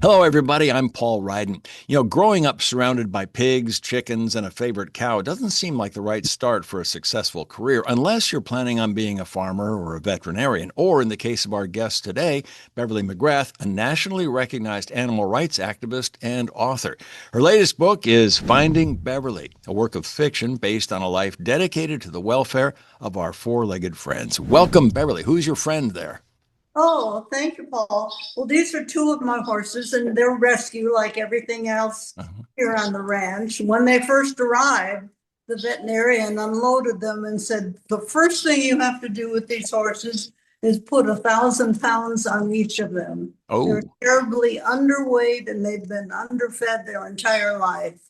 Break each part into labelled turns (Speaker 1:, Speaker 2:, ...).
Speaker 1: Hello, everybody. I'm Paul Ryden. Growing up surrounded by pigs, chickens, and a favorite cow doesn't seem like the right start for a successful career unless you're planning on being a farmer or a veterinarian, or in the case of our guest today, Beverlee McGrath, a nationally recognized animal rights activist and author. Her latest book is Finding Beverlee, a work of fiction based on a life dedicated to the welfare of our four-legged friends. Welcome, Beverlee. Who's your friend there?
Speaker 2: Oh, thank you, Paul. Well, these are two of my horses, and they're rescue like everything else
Speaker 1: Uh-huh.
Speaker 2: here on the ranch. When they first arrived, the veterinarian unloaded them and said, the first thing you have to do with these horses is put 1,000 pounds on each of them. They're
Speaker 1: Oh,
Speaker 2: terribly underweight and they've been underfed their entire life.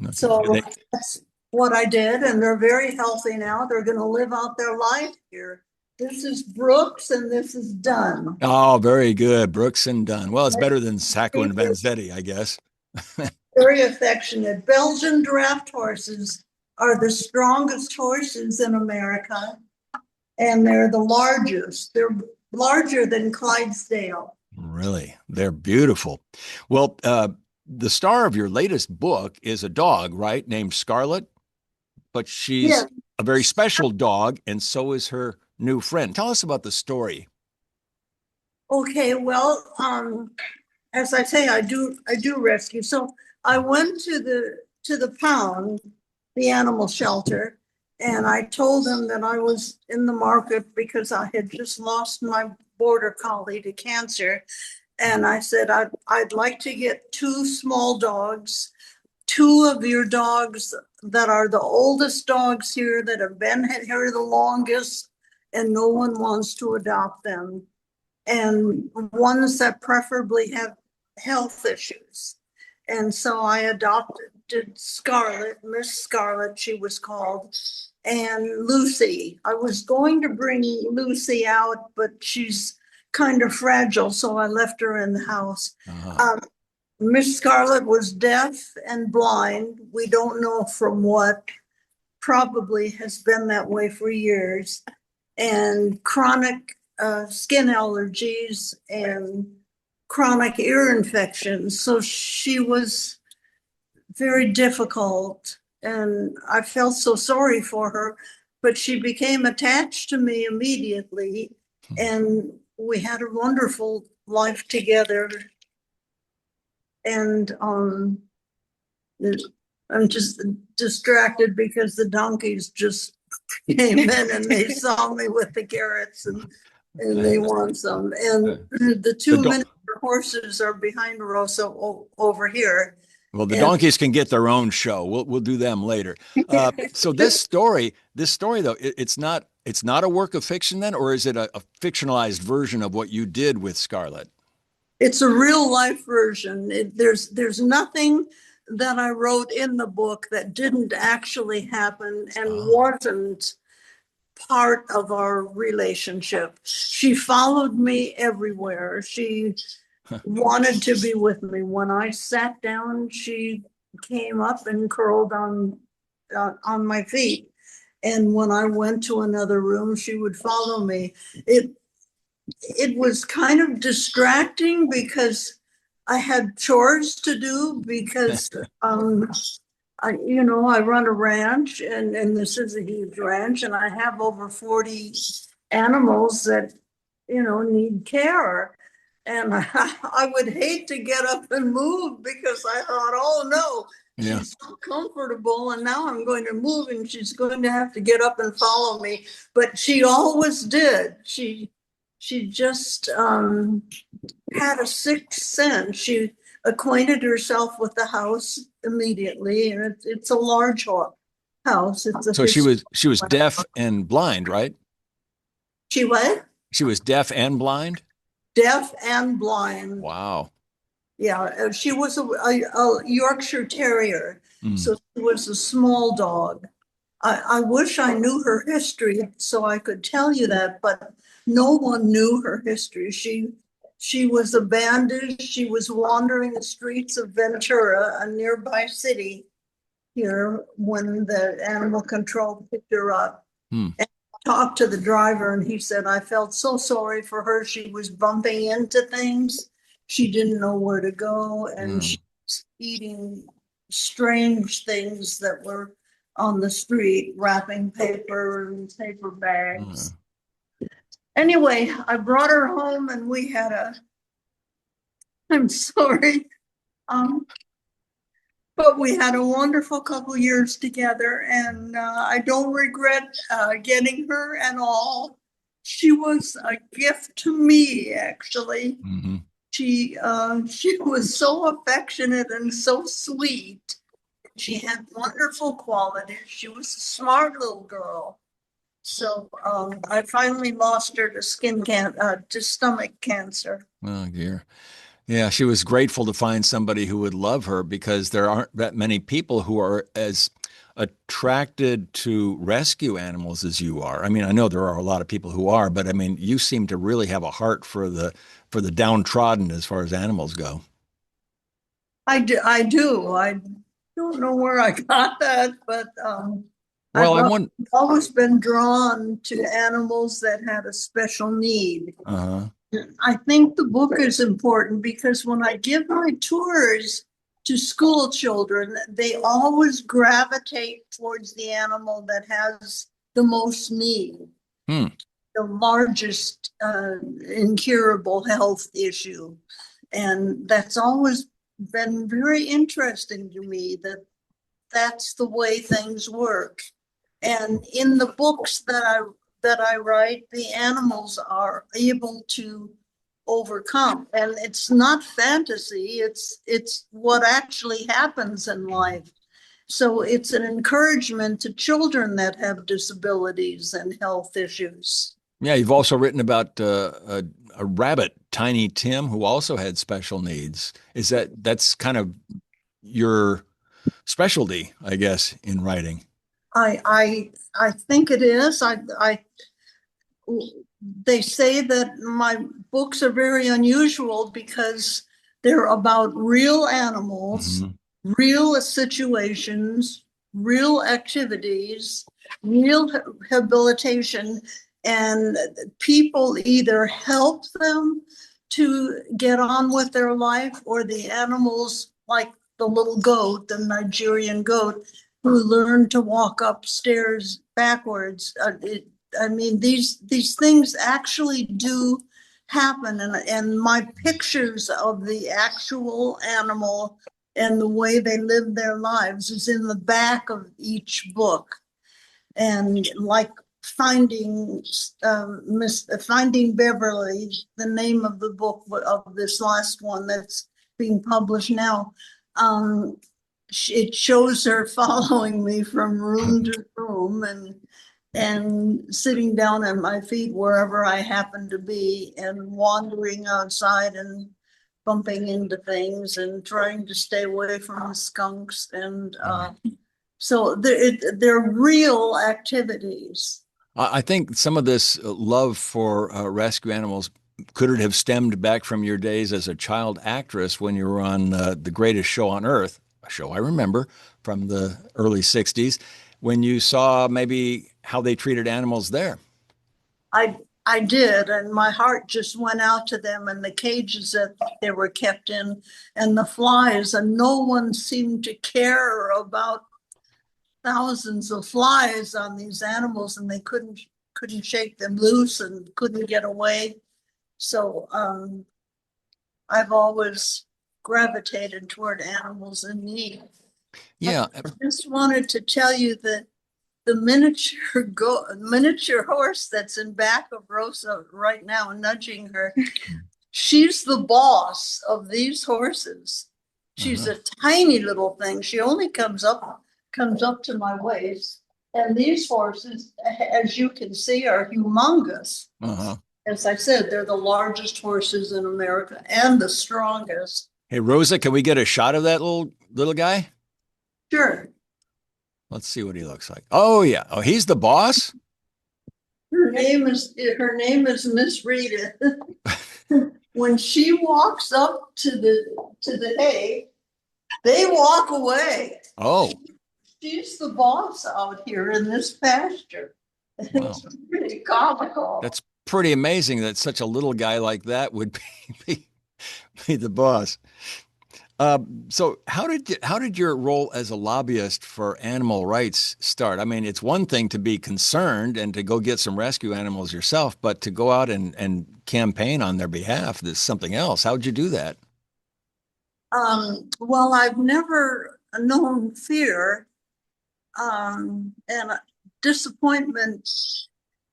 Speaker 1: okay.
Speaker 2: So that's what I did, and they're very healthy now. They're going to live out their life here. This is Brooks and this is Dunn.
Speaker 1: Oh, very good. Brooks and Dunn. Well, it's better than Sacco and
Speaker 2: They're
Speaker 1: Vanzetti, I guess.
Speaker 2: very affectionate. Belgian draft horses are the strongest horses in America, and they're the largest. They're larger than Clydesdale.
Speaker 1: Really, they're beautiful. Well, the star of your latest book is a dog, right? Named Scarlet, but she's
Speaker 2: Yeah.
Speaker 1: a very special dog, and so is her new friend. Tell us about the story.
Speaker 2: Okay. Well, as I say, I do rescue. So I went to the pound, the animal shelter, and I told them that I was in the market because I had just lost my border collie to cancer. And I said, I'd like to get two small dogs, two of your dogs that are the oldest dogs here that have been here the longest, and no one wants to adopt them, and ones that preferably have health issues. And so I adopted Scarlet, Miss Scarlet, she was called, and Lucy. I was going to bring Lucy out, but she's kind of fragile, so I left her in the house.
Speaker 1: Uh-huh.
Speaker 2: Um, Miss Scarlet was deaf and blind. We don't know from what, probably has been that way for years, and chronic skin allergies and chronic ear infections. So she was very difficult, and I felt so sorry for her, but she became attached to me immediately, and we had a wonderful life together. And I'm just distracted because the donkeys just came in and they saw me with the carrots, and they want some. And the
Speaker 1: The
Speaker 2: two
Speaker 1: do-
Speaker 2: miniature horses are behind Rosa over here.
Speaker 1: well, the
Speaker 2: And
Speaker 1: donkeys can get their own show. We'll do them later. So this story though, it's not a work of fiction then, or is it a fictionalized version of what you did with Scarlet?
Speaker 2: it's a real life version. There's nothing that I wrote in the book that didn't actually happen and
Speaker 1: Oh.
Speaker 2: wasn't part of our relationship. She followed me everywhere. She wanted to be with me. When I sat down, she came up and curled on my feet. And when I went to another room, she would follow me. It was kind of distracting because I had chores to do because I run a ranch, and this is a huge ranch, and I have over 40 animals that, need care. And I would hate to get up and move because I thought, oh no,
Speaker 1: Yeah.
Speaker 2: she's so comfortable, and now I'm going to move and she's going to have to get up and follow me. But she always did. She just had a sixth sense. She acquainted herself with the house immediately, and it's a large house. It's a
Speaker 1: So she was deaf and blind, right?
Speaker 2: She was
Speaker 1: She was deaf and blind.
Speaker 2: deaf and blind.
Speaker 1: Wow.
Speaker 2: Yeah, she was a Yorkshire Terrier,
Speaker 1: Mm.
Speaker 2: so she was a small dog. I wish I knew her history so I could tell you that, but no one knew her history. She was abandoned. She was wandering the streets of Ventura, a nearby city here, when the animal control picked her up.
Speaker 1: Mm.
Speaker 2: And I talked to the driver, and he said, I felt so sorry for her. She was bumping into things, she didn't know where to go, and
Speaker 1: Mm,
Speaker 2: she was eating strange things that were on the street, wrapping paper and paper bags.
Speaker 1: mm.
Speaker 2: Anyway, I brought her home and I'm sorry, um, but we had a wonderful couple years together, and I don't regret getting her at all. She was a gift to me, actually.
Speaker 1: Mhm.
Speaker 2: She was so affectionate and so sweet. She had wonderful qualities. She was a smart little girl. So I finally lost her to to stomach cancer.
Speaker 1: Oh dear. Yeah, she was grateful to find somebody who would love her because there aren't that many people who are as attracted to rescue animals as you are. I mean, I know there are a lot of people who are, but I mean, you seem to really have a heart for the downtrodden as far as animals go.
Speaker 2: I do. I do. I don't know where I got that, but
Speaker 1: Well,
Speaker 2: I've
Speaker 1: I want.
Speaker 2: always been drawn to animals that had a special need.
Speaker 1: Uh-huh.
Speaker 2: I think the book is important because when I give my tours to school children, they always gravitate towards the animal that has the most need,
Speaker 1: Hmm.
Speaker 2: the largest incurable health issue. And that's always been very interesting to me that that's the way things work. And in the books that I write, the animals are able to overcome. And it's not fantasy, it's what actually happens in life. So it's an encouragement to children that have disabilities and health issues.
Speaker 1: Yeah, you've also written about a rabbit, Tiny Tim, who also had special needs. That's kind of your specialty, I guess, in writing?
Speaker 2: I think it is. I they say that my books are very unusual because they're about real animals,
Speaker 1: Hmm.
Speaker 2: real situations, real activities, real rehabilitation, and people either help them to get on with their life, or the animals, like the little goat, the Nigerian goat, who learned to walk upstairs backwards. I mean, these things actually do happen, and my pictures of the actual animal and the way they live their lives is in the back of each book. And like Finding Beverlee, the name of the book of this last one that's being published now. Um, it shows her following me from room to room, and sitting down at my feet wherever I happen to be, and wandering outside and bumping into things and trying to stay away from the skunks. And so they're real activities.
Speaker 1: I think some of this love for rescue animals could it have stemmed back from your days as a child actress when you were on The Greatest Show on Earth, a show I remember from the early 60s, when you saw maybe how they treated animals there?
Speaker 2: I did, and my heart just went out to them and the cages that they were kept in, and the flies, and no one seemed to care about thousands of flies on these animals, and they couldn't shake them loose and couldn't get away. So I've always gravitated toward animals in need. I
Speaker 1: Yeah.
Speaker 2: just wanted to tell you that the miniature horse that's in back of Rosa right now, nudging her, she's the boss of these horses. She's
Speaker 1: Uh-huh.
Speaker 2: a tiny little thing. She only comes up to my waist. And these horses, as you can see, are humongous.
Speaker 1: Uh-huh.
Speaker 2: As I said, they're the largest horses in America and the strongest.
Speaker 1: Hey, Rosa, can we get a shot of that little guy?
Speaker 2: Sure.
Speaker 1: Let's see what he looks like. Oh yeah. Oh, he's the boss?
Speaker 2: Her name is Miss Rita. When she walks up to the hay, they walk away.
Speaker 1: Oh,
Speaker 2: She's the boss out here in this pasture.
Speaker 1: wow.
Speaker 2: It's pretty comical.
Speaker 1: That's pretty amazing that such a little guy like that would be Be the boss. So how did your role as a lobbyist for animal rights start? I mean, it's one thing to be concerned and to go get some rescue animals yourself, but to go out and campaign on their behalf is something else. How'd you do that?
Speaker 2: Well, I've never known fear, and disappointment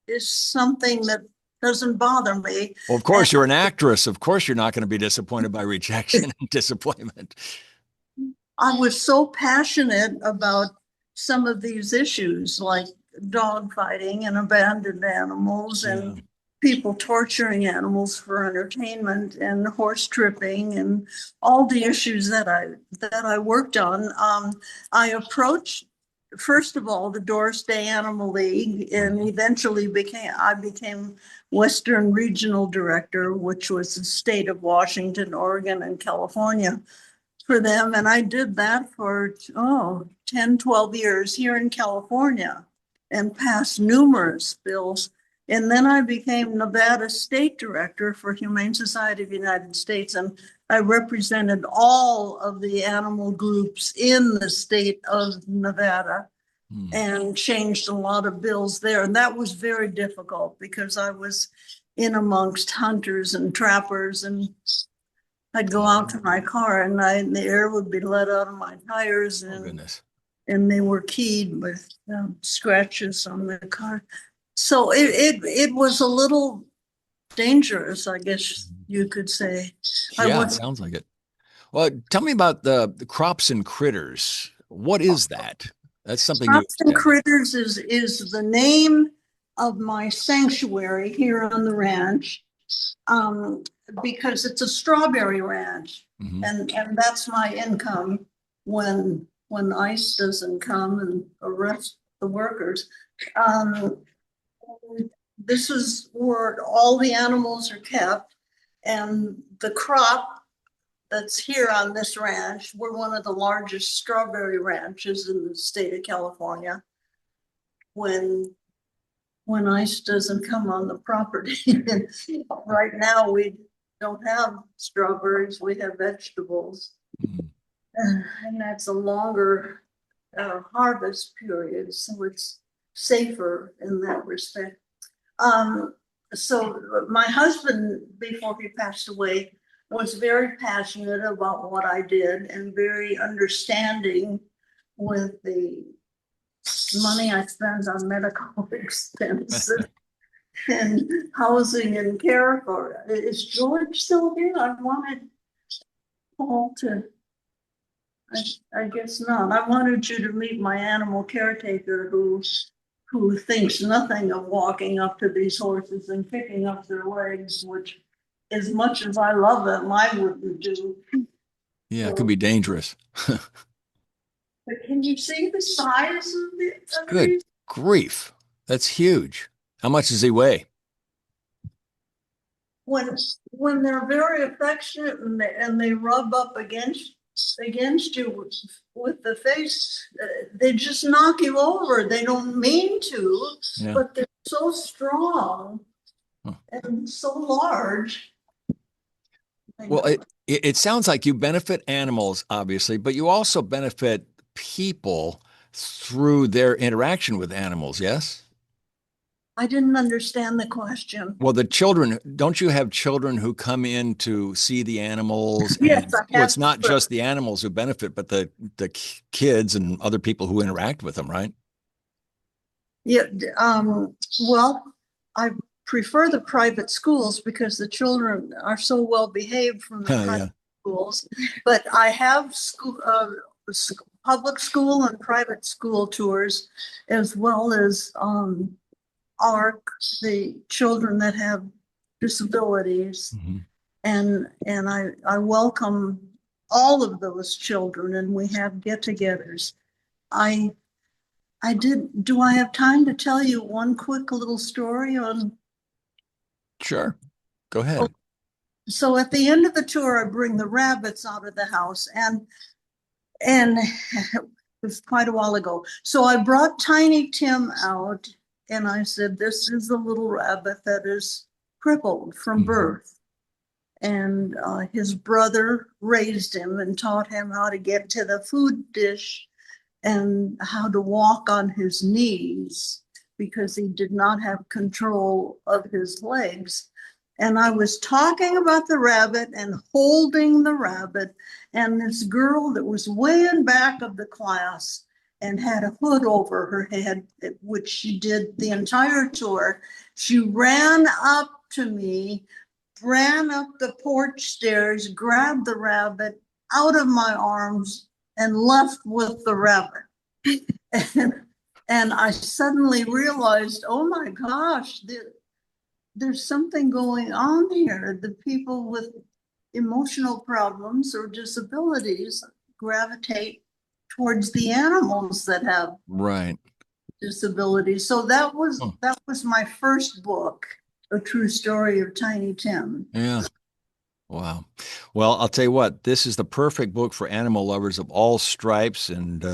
Speaker 2: is something that doesn't bother me.
Speaker 1: Well, of
Speaker 2: And
Speaker 1: course, you're an actress. Of course, you're not going to be disappointed by rejection and disappointment.
Speaker 2: I was so passionate about some of these issues, like dog fighting and abandoned animals
Speaker 1: Yeah.
Speaker 2: and people torturing animals for entertainment and horse tripping and all the issues that I worked on. I approached first of all the Doris Day Animal League, and eventually became Western Regional Director, which was the state of Washington, Oregon, and California for them. And I did that for 10, 12 years here in California and passed numerous bills. And then I became Nevada State Director for Humane Society of the United States. And I represented all of the animal groups in the state of Nevada and changed a lot of bills there. And that was very difficult because I was in amongst hunters and trappers, and I'd go out to my car and the air would be let out of my tires,
Speaker 1: Oh, goodness.
Speaker 2: and they were keyed with scratches on the car. So it was a little dangerous, I guess you could say. I
Speaker 1: Yeah, it
Speaker 2: was
Speaker 1: sounds like it. Well, tell me about the crops and critters. What is that? That's something new
Speaker 2: Crops and
Speaker 1: to me.
Speaker 2: Critters is the name of my sanctuary here on the ranch, um, because it's a strawberry ranch,
Speaker 1: Hmm.
Speaker 2: and that's my income when ICE doesn't come and arrest the workers. Um, this is where all the animals are kept, and the crop that's here on this ranch, we're one of the largest strawberry ranches in the state of California. When ICE doesn't come on the property. Right now, we don't have strawberries, we have vegetables. And that's a longer harvest period, so it's safer in that respect. Um, so my husband, before he passed away, was very passionate about what I did and very understanding with the money I spent on medical expenses and housing and care for it. Is George still here? I wanted Paul to, I guess not. I wanted you to meet my animal caretaker who thinks nothing of walking up to these horses and picking up their legs, which as much as I love them, I wouldn't do.
Speaker 1: Yeah, it could
Speaker 2: So,
Speaker 1: be dangerous.
Speaker 2: but can you see the size of
Speaker 1: Good
Speaker 2: these?
Speaker 1: grief. That's huge. How much does he weigh?
Speaker 2: when when they're very affectionate and they rub up against you with the face, they just knock you over. They don't mean to,
Speaker 1: Yeah.
Speaker 2: but they're so strong
Speaker 1: Huh.
Speaker 2: and so large. I
Speaker 1: Well,
Speaker 2: know.
Speaker 1: it sounds like you benefit animals, obviously, but you also benefit people through their interaction with animals, yes?
Speaker 2: I didn't understand the question.
Speaker 1: Well, the children, don't you have children who come in to see the animals?
Speaker 2: Yes,
Speaker 1: And
Speaker 2: I
Speaker 1: so
Speaker 2: have.
Speaker 1: it's not just the animals who benefit, but the kids and other people who interact with them, right?
Speaker 2: Yeah. Well, I prefer the private schools because the children are so well behaved from the private
Speaker 1: Yeah.
Speaker 2: schools. But I have public school and private school tours, as well as ARC, the children that have disabilities,
Speaker 1: Mhm.
Speaker 2: and I welcome all of those children, and we have get-togethers. I do I have time to tell you one quick little story on?
Speaker 1: Sure. Go ahead.
Speaker 2: So at the end of the tour, I bring the rabbits out of the house, and it was quite a while ago. So I brought Tiny Tim out, and I said, "This is the little rabbit that is crippled from
Speaker 1: Mhm.
Speaker 2: birth." and his brother raised him and taught him how to get to the food dish and how to walk on his knees because he did not have control of his legs. And I was talking about the rabbit and holding the rabbit, and this girl that was way in back of the class and had a hood over her head, which she did the entire tour, she ran up to me, ran up the porch stairs, grabbed the rabbit out of my arms, and left with the rabbit. And I suddenly realized, oh my gosh, there's something going on here. The people with emotional problems or disabilities gravitate towards the animals that have
Speaker 1: Right.
Speaker 2: disabilities. So that was my first book, A True Story of Tiny Tim.
Speaker 1: Yeah. Wow. Well, I'll tell you what, this is the perfect book for animal lovers of all stripes and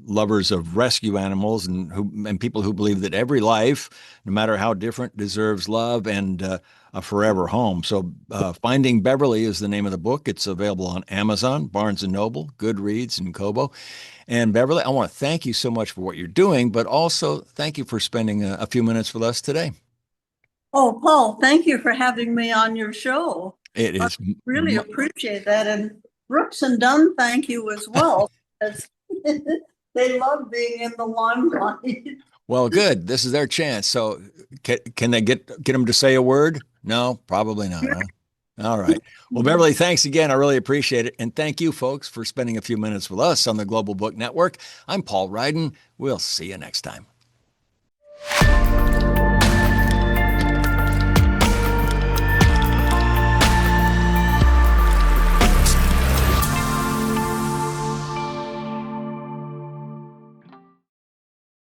Speaker 1: lovers of rescue animals and people who believe that every life, no matter how different, deserves love and a forever home. So Finding Beverlee is the name of the book. It's available on Amazon, Barnes & Noble, Goodreads, and Kobo. And Beverlee, I want to thank you so much for what you're doing, but also thank you for spending a few minutes with us today.
Speaker 2: Oh, Paul, thank you for having me on your show.
Speaker 1: It is
Speaker 2: Really appreciate that. And Brooks and Dunn, thank you as well. They love being in the limelight.
Speaker 1: Well, good. This is their chance. So can they get them to say a word? No, probably not. Huh? All right. Well, Beverlee, thanks again. I really appreciate it. And thank you, folks, for spending a few minutes with us on the Global Book Network. I'm Paul Ryden. We'll see you next time.